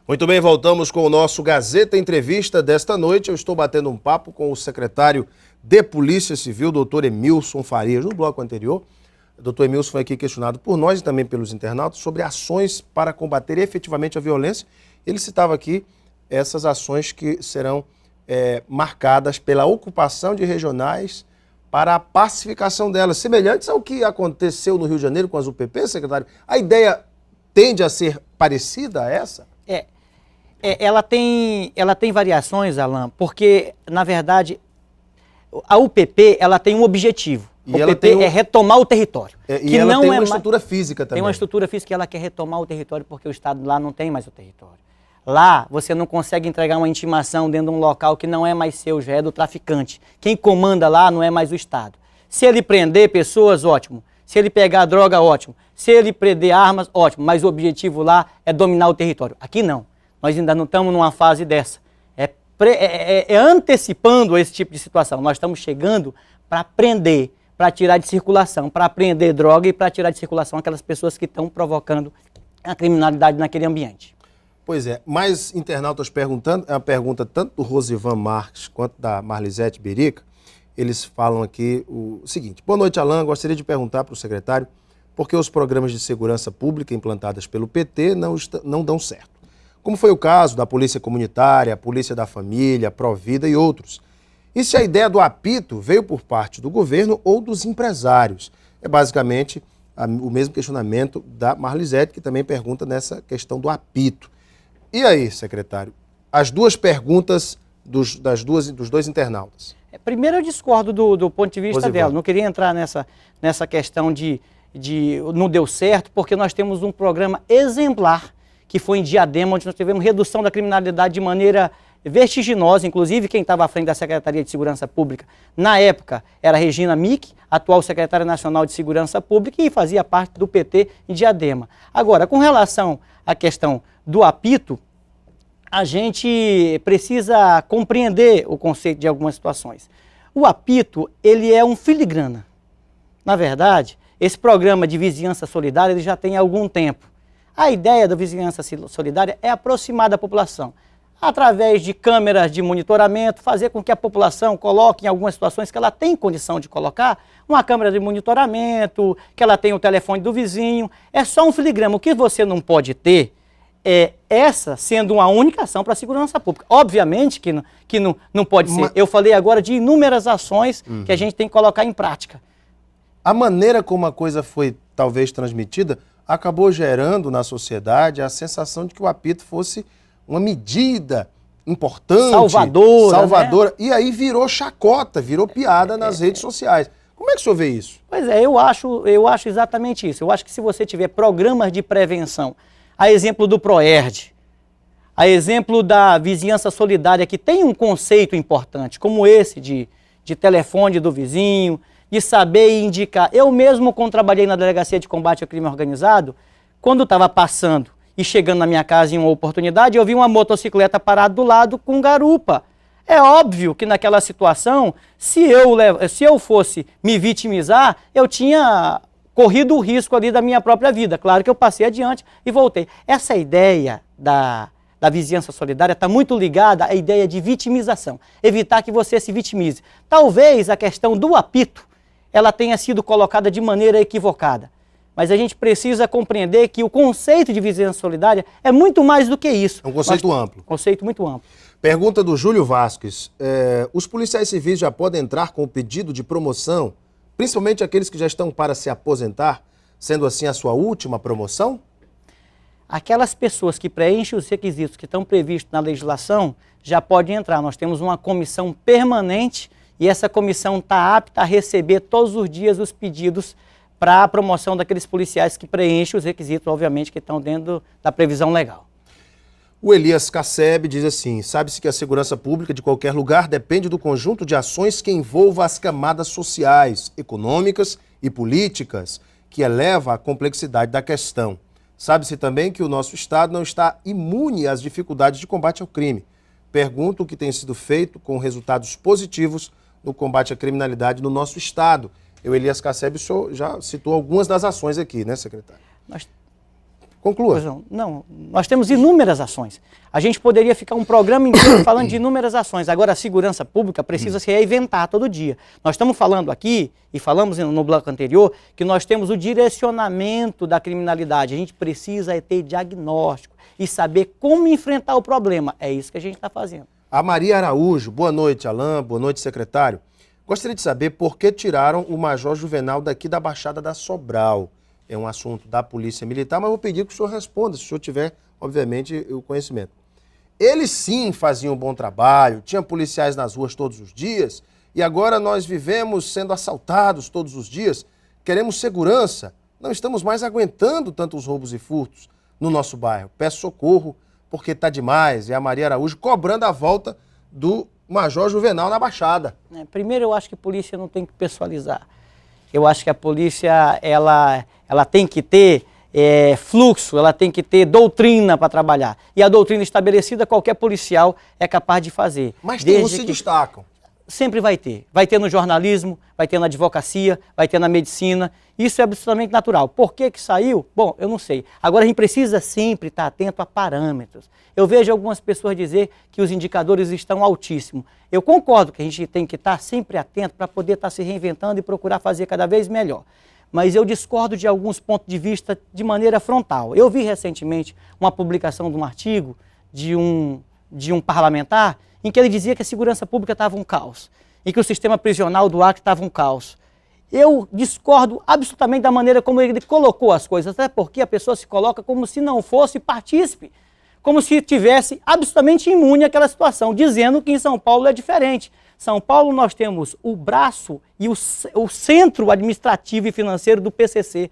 Muito bem, voltamos com o nosso Gazeta Entrevista desta noite. Eu estou batendo um papo com o secretário de Polícia Civil, doutor Emilson Farias. No bloco anterior, o doutor Emilson foi aqui questionado por nós e também pelos internautas sobre ações para combater efetivamente a violência. Ele citava aqui essas ações que serão marcadas pela ocupação de regionais para a pacificação delas, semelhantes ao que aconteceu no Rio de Janeiro com as UPP, secretário. A ideia tende a ser parecida a essa? Ela tem variações, Alan, porque, na verdade, a UPP ela tem um objetivo. E a UPP é retomar o território. E ela tem uma estrutura física também. Tem uma estrutura física que ela quer retomar o território porque o Estado lá não tem mais o território. Lá, você não consegue entregar uma intimação dentro de um local que não é mais seu, já é do traficante. Quem comanda lá não é mais o Estado. Se ele prender pessoas, ótimo. Se ele pegar droga, ótimo. Se ele prender armas, ótimo. Mas o objetivo lá é dominar o território. Aqui não. Nós ainda não estamos numa fase dessa. É antecipando esse tipo de situação. Nós estamos chegando para prender, para tirar de circulação, para apreender droga e para tirar de circulação aquelas pessoas que estão provocando a criminalidade naquele ambiente. Pois é, mais internautas perguntando, é uma pergunta tanto do Rosivan Marques quanto da Marlisete Berica. Eles falam aqui o seguinte: boa noite, Alan, gostaria de perguntar para o secretário por que os programas de segurança pública implantados pelo PT não dão certo. Como foi o caso da Polícia Comunitária, a Polícia da Família, Provida e outros. E se a ideia do apito veio por parte do governo ou dos empresários? É basicamente o mesmo questionamento da Marlisete, que também pergunta nessa questão do apito. E aí, secretário, as duas perguntas dos dois internautas. Primeiro, eu discordo do ponto de vista dela. Não queria entrar nessa questão de não deu certo, porque nós temos um programa exemplar, que foi em Diadema, onde nós tivemos redução da criminalidade de maneira vertiginosa. Inclusive, quem estava à frente da Secretaria de Segurança Pública, na época, era Regina Mick, atual secretária nacional de Segurança Pública, e fazia parte do PT em Diadema. Agora, com relação à questão do apito, a gente precisa compreender o conceito de algumas situações. O apito, ele é um filigrana. Na verdade, esse programa de vizinhança solidária ele já tem algum tempo. A ideia da vizinhança solidária é aproximar da população, através de câmeras de monitoramento, fazer com que a população coloque em algumas situações que ela tem condição de colocar, uma câmera de monitoramento, que ela tem o telefone do vizinho. É só um filigrama. O que você não pode ter é essa sendo uma única ação para a segurança pública. Obviamente que não pode ser. Eu falei agora de inúmeras ações que a gente tem que colocar em prática. A maneira como a coisa foi talvez transmitida acabou gerando na sociedade a sensação de que o apito fosse uma medida importante, salvadora, né? E aí virou chacota, virou piada nas redes sociais. Como é que o senhor vê isso? Pois é, eu acho exatamente isso. Eu acho que se você tiver programas de prevenção, a exemplo do PROERD, a exemplo da vizinhança solidária, que tem um conceito importante, como esse de telefone do vizinho, de saber indicar. Eu mesmo, quando trabalhei na Delegacia de Combate ao Crime Organizado, quando estava passando e chegando na minha casa em uma oportunidade, eu vi uma motocicleta parada do lado com garupa. É óbvio que naquela situação, se eu fosse me vitimizar, eu tinha corrido o risco ali da minha própria vida. Claro que eu passei adiante e voltei. Essa ideia da vizinhança solidária está muito ligada à ideia de vitimização. Evitar que você se vitimize. Talvez a questão do apito ela tenha sido colocada de maneira equivocada. Mas a gente precisa compreender que o conceito de vizinhança solidária é muito mais do que isso. É um conceito amplo. Conceito muito amplo. Pergunta do Júlio Vasques. Os policiais civis já podem entrar com o pedido de promoção, principalmente aqueles que já estão para se aposentar, sendo assim a sua última promoção? Aquelas pessoas que preenchem os requisitos que estão previstos na legislação já podem entrar. Nós temos uma comissão permanente e essa comissão está apta a receber todos os dias os pedidos para a promoção daqueles policiais que preenchem os requisitos, obviamente, que estão dentro da previsão legal. O Elias Casseb diz assim: sabe-se que a segurança pública de qualquer lugar depende do conjunto de ações que envolva as camadas sociais, econômicas e políticas, que eleva a complexidade da questão. Sabe-se também que o nosso Estado não está imune às dificuldades de combate ao crime. Pergunto o que tem sido feito com resultados positivos no combate à criminalidade no nosso Estado. O Elias Casseb, o senhor já citou algumas das ações aqui, né, secretário? Conclua. Não, nós temos inúmeras ações. A gente poderia ficar um programa inteiro falando de inúmeras ações. Agora, a segurança pública precisa se reinventar todo dia. Nós estamos falando aqui, e falamos no bloco anterior, que nós temos o direcionamento da criminalidade. A gente precisa ter diagnóstico e saber como enfrentar o problema. É isso que a gente está fazendo. A Maria Araújo, boa noite, Alain, boa noite, secretário. Gostaria de saber por que tiraram o Major Juvenal daqui da Baixada da Sobral. É um assunto da Polícia Militar, mas vou pedir que o senhor responda, se o senhor tiver, obviamente, o conhecimento. Eles sim faziam um bom trabalho, tinha policiais nas ruas todos os dias, e agora nós vivemos sendo assaltados todos os dias, queremos segurança, não estamos mais aguentando tantos roubos e furtos no nosso bairro. Peço socorro, porque está demais. É a Maria Araújo cobrando a volta do Major Juvenal na Baixada. Primeiro, eu acho que a polícia não tem que pessoalizar. Eu acho que a polícia, ela tem que ter fluxo, ela tem que ter doutrina para trabalhar. E a doutrina estabelecida, qualquer policial é capaz de fazer. Mas tem uns que se destacam. Sempre vai ter. Vai ter no jornalismo, vai ter na advocacia, vai ter na medicina. Isso é absolutamente natural. Por que que saiu? Bom, eu não sei. Agora a gente precisa sempre estar atento a parâmetros. Eu vejo algumas pessoas dizer que os indicadores estão altíssimos. Eu concordo que a gente tem que estar sempre atento para poder estar se reinventando e procurar fazer cada vez melhor. Mas eu discordo de alguns pontos de vista de maneira frontal. Eu vi recentemente uma publicação de um artigo de um parlamentar em que ele dizia que a segurança pública estava um caos, e que o sistema prisional do Acre estava um caos. Eu discordo absolutamente da maneira como ele colocou as coisas, até porque a pessoa se coloca como se não fosse partícipe, como se tivesse absolutamente imune àquela situação, dizendo que em São Paulo é diferente. São Paulo nós temos o braço e o centro administrativo e financeiro do PCC,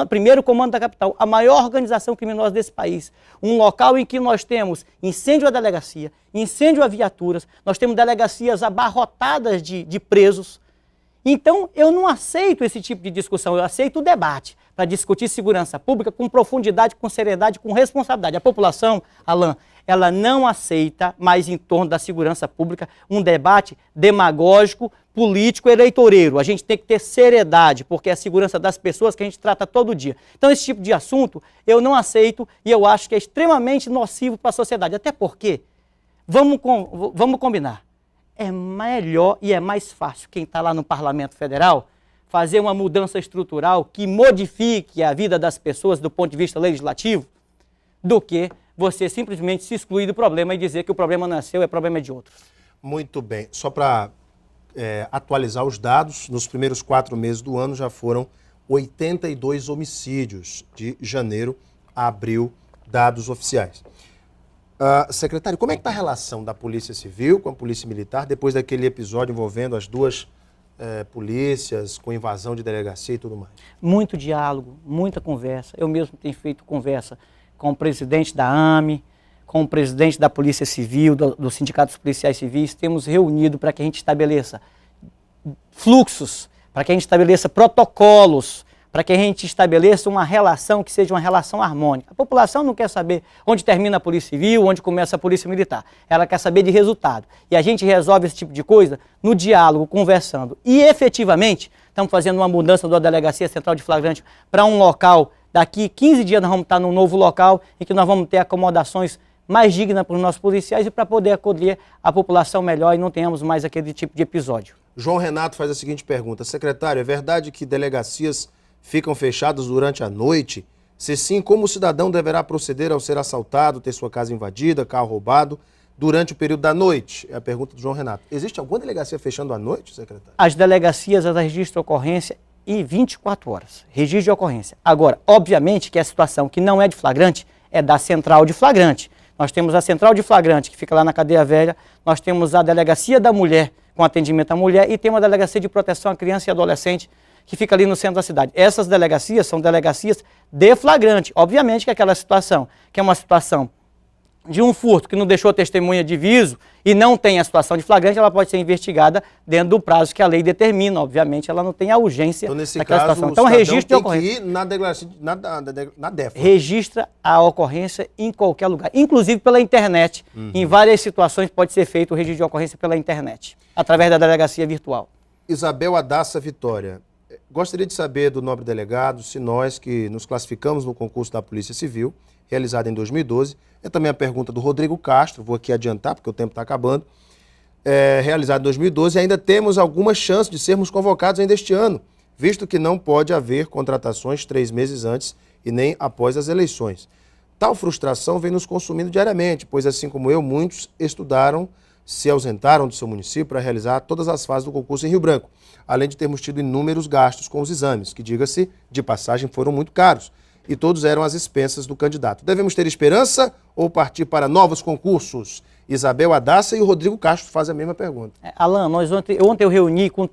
primeiro comando da capital, a maior organização criminosa desse país. Um local em que nós temos incêndio à delegacia, incêndio a viaturas, nós temos delegacias abarrotadas de presos. Então, eu não aceito esse tipo de discussão, eu aceito o debate para discutir segurança pública com profundidade, com seriedade, com responsabilidade. A população, Alain, ela não aceita mais em torno da segurança pública um debate demagógico, político, eleitoreiro. A gente tem que ter seriedade, porque é a segurança das pessoas que a gente trata todo dia. Então, esse tipo de assunto eu não aceito e eu acho que é extremamente nocivo para a sociedade. Até porque, vamos combinar, é melhor e é mais fácil quem está lá no Parlamento Federal fazer uma mudança estrutural que modifique a vida das pessoas do ponto de vista legislativo do que você simplesmente se excluir do problema e dizer que o problema não é seu, é problema de outros. Muito bem. Só para atualizar os dados, nos primeiros 4 meses do ano já foram 82 homicídios de janeiro a abril, dados oficiais. Secretário, como é que está a relação da Polícia Civil com a Polícia Militar depois daquele episódio envolvendo as duas polícias, com invasão de delegacia e tudo mais? Muito diálogo, muita conversa. Eu mesmo tenho feito conversa com o presidente da AME, com o presidente da Polícia Civil, do Sindicato dos Policiais Civis. Temos reunido para que a gente estabeleça fluxos, para que a gente estabeleça protocolos, para que a gente estabeleça uma relação que seja uma relação harmônica. A população não quer saber onde termina a Polícia Civil, onde começa a Polícia Militar. Ela quer saber de resultado. E a gente resolve esse tipo de coisa no diálogo, conversando. E efetivamente, estamos fazendo uma mudança da Delegacia Central de Flagrante para um local. Daqui 15 dias nós vamos estar num novo local em que nós vamos ter acomodações mais dignas para os nossos policiais e para poder acolher a população melhor e não tenhamos mais aquele tipo de episódio. João Renato faz a seguinte pergunta. Secretário, é verdade que delegacias ficam fechadas durante a noite? Se sim, como o cidadão deverá proceder ao ser assaltado, ter sua casa invadida, carro roubado, durante o período da noite? É a pergunta do João Renato. Existe alguma delegacia fechando à noite, secretário? As delegacias, elas registram ocorrência em 24 horas. Registro de ocorrência. Agora, obviamente que a situação que não é de flagrante é da central de flagrante. Nós temos a central de flagrante, que fica lá na Cadeia Velha, nós temos a delegacia da mulher, com atendimento à mulher, e tem uma delegacia de proteção à criança e adolescente, que fica ali no centro da cidade. Essas delegacias são delegacias de flagrante. Obviamente que aquela situação, que é uma situação de um furto que não deixou testemunha de viso e não tem a situação de flagrante, ela pode ser investigada dentro do prazo que a lei determina. Obviamente, ela não tem a urgência daquela situação. Então, registro de ocorrência. Tem que ir na delegacia, na DEFA. Registra a ocorrência em qualquer lugar, inclusive pela internet. Em várias situações pode ser feito o registro de ocorrência pela internet, através da delegacia virtual. Isabel Adassa Vitória, gostaria de saber do nobre delegado se nós que nos classificamos no concurso da Polícia Civil, realizado em 2012, é também a pergunta do Rodrigo Castro, vou aqui adiantar porque o tempo está acabando, realizado em 2012, ainda temos alguma chance de sermos convocados ainda este ano, visto que não pode haver contratações 3 meses antes e nem após as eleições. Tal frustração vem nos consumindo diariamente, pois assim como eu, muitos estudaram, se ausentaram do seu município para realizar todas as fases do concurso em Rio Branco, além de termos tido inúmeros gastos com os exames, que, diga-se, de passagem foram muito caros, e todos eram às expensas do candidato. Devemos ter esperança ou partir para novos concursos? Isabel Adassa e o Rodrigo Castro fazem a mesma pergunta. Alan, ontem eu reuni com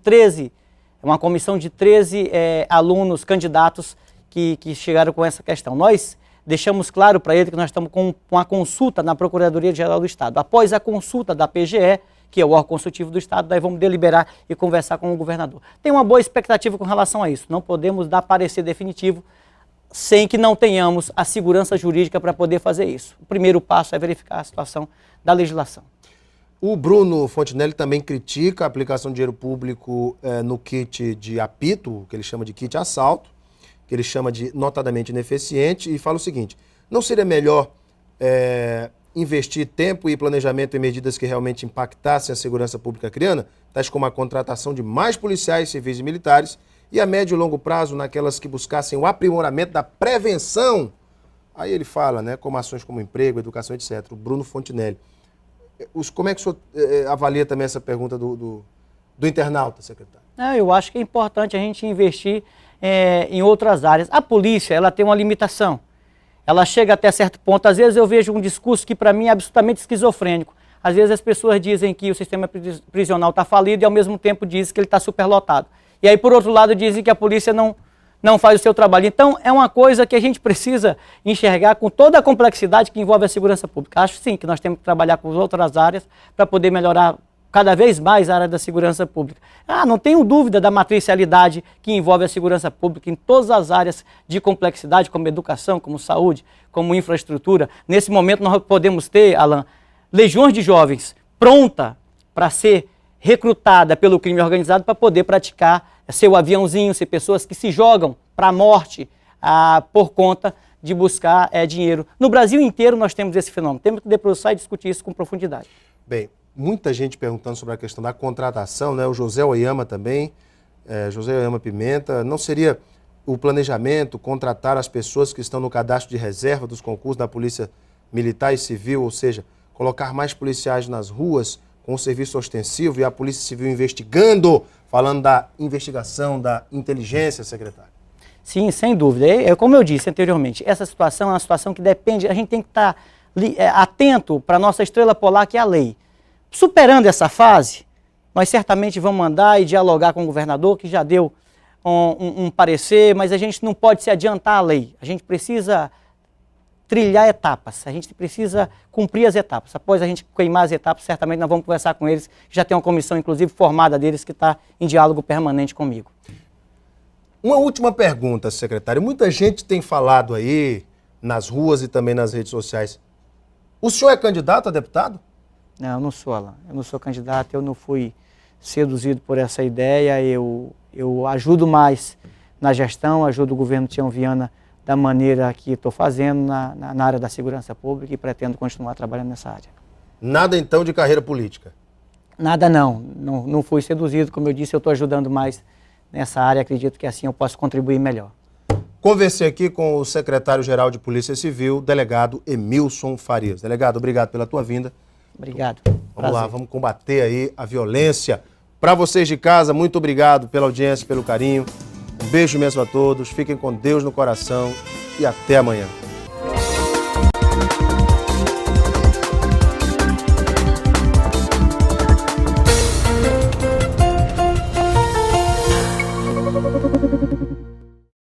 uma comissão de 13 alunos candidatos que chegaram com essa questão. Nós deixamos claro para ele que nós estamos com uma consulta na Procuradoria-Geral do Estado. Após a consulta da PGE, que é o órgão consultivo do Estado, nós vamos deliberar e conversar com o governador. Tem uma boa expectativa com relação a isso. Não podemos dar parecer definitivo sem que não tenhamos a segurança jurídica para poder fazer isso. O primeiro passo é verificar a situação da legislação. O Bruno Fontinelli também critica a aplicação de dinheiro público no kit de apito, que ele chama de kit assalto, que ele chama de notadamente ineficiente, e fala o seguinte: não seria melhor investir tempo e planejamento em medidas que realmente impactassem a segurança pública criana, tais como a contratação de mais policiais, civis e militares, e a médio e longo prazo naquelas que buscassem o aprimoramento da prevenção? Aí ele fala, né, como ações como emprego, educação, etc. O Bruno Fontinelli. Como é que o senhor avalia também essa pergunta do internauta, secretário? Eu acho que é importante a gente investir em outras áreas. A polícia, ela tem uma limitação. Ela chega até certo ponto. Às vezes eu vejo um discurso que para mim é absolutamente esquizofrênico. Às vezes as pessoas dizem que o sistema prisional está falido e ao mesmo tempo dizem que ele está superlotado. E aí, por outro lado, dizem que a polícia não faz o seu trabalho. Então, é uma coisa que a gente precisa enxergar com toda a complexidade que envolve a segurança pública. Acho sim que nós temos que trabalhar com as outras áreas para poder melhorar cada vez mais a área da segurança pública. Não tenho dúvida da matricialidade que envolve a segurança pública em todas as áreas de complexidade, como educação, como saúde, como infraestrutura. Nesse momento nós podemos ter, Alan, legiões de jovens pronta para ser recrutada pelo crime organizado para poder praticar seu aviãozinho, ser pessoas que se jogam para a morte por conta de buscar dinheiro. No Brasil inteiro nós temos esse fenômeno. Temos que debruçar e discutir isso com profundidade. Bem, muita gente perguntando sobre a questão da contratação, né? O José Oyama também, José Oyama Pimenta. Não seria o planejamento contratar as pessoas que estão no cadastro de reserva dos concursos da Polícia Militar e Civil, ou seja, colocar mais policiais nas ruas com o serviço ostensivo e a Polícia Civil investigando, falando da investigação, da inteligência, secretário? Sim, sem dúvida. Como eu disse anteriormente, essa situação é uma situação que depende, a gente tem que estar atento para a nossa estrela polar, que é a lei. Superando essa fase, nós certamente vamos mandar e dialogar com o governador, que já deu um parecer, mas a gente não pode se adiantar à lei. A gente precisa trilhar etapas, a gente precisa cumprir as etapas. Após a gente queimar as etapas, certamente nós vamos conversar com eles, já tem uma comissão, inclusive, formada deles, que está em diálogo permanente comigo. Uma última pergunta, secretário. Muita gente tem falado aí, nas ruas e também nas redes sociais. O senhor é candidato a deputado? Não, eu não sou, Alan. Eu não sou candidato, eu não fui seduzido por essa ideia. Eu ajudo mais na gestão, ajudo o governo Tião Viana da maneira que estou fazendo na área da segurança pública e pretendo continuar trabalhando nessa área. Nada, então, de carreira política? Nada, não fui seduzido. Como eu disse, eu estou ajudando mais nessa área. Acredito que assim eu posso contribuir melhor. Conversei aqui com o secretário-geral de Polícia Civil, delegado Emilson Farias. Delegado, obrigado pela tua vinda. Obrigado. Vamos lá, vamos combater aí a violência. Para vocês de casa, muito obrigado pela audiência, pelo carinho. Um beijo imenso a todos, fiquem com Deus no coração e até amanhã.